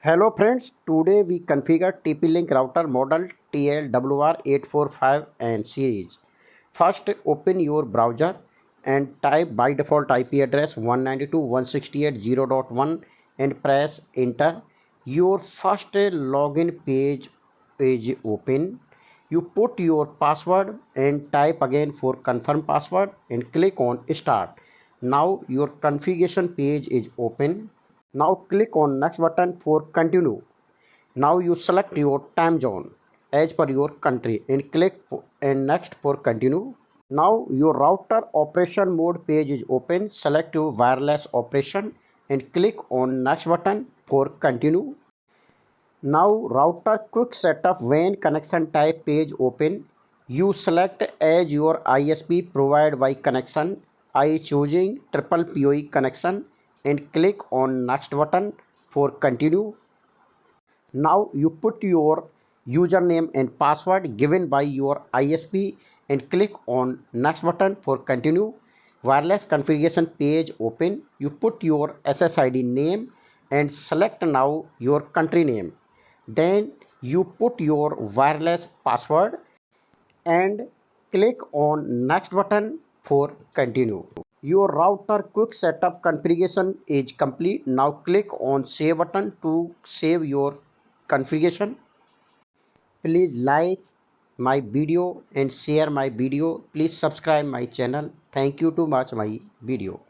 Hello friends, today we configure TP-LINK router model TL-WR845N series. First, open your browser and type by default IP address 192.168.0.1 and press enter. Your first login page is open. You put your password and type again for confirm password and click on start. Now your configuration page is open. Now click on next button for continue. Now you select your time zone as per your country and click and next for continue. Now your router operation mode page is open. Select your wireless operation and click on next button for continue. Now router quick setup WAN connection type page open. You select as your ISP provide Wi connection. I choosing triple POE connection and click on next button for continue. Now you put your username and password given by your ISP and click on next button for continue. Wireless configuration page open. You put your SSID name and select now your country name. Then you put your wireless password and click on next button for continue. Your router quick setup configuration is complete. Now click on save button to save your configuration. Please like my video and share my video. Please subscribe my channel. Thank you to watch my video.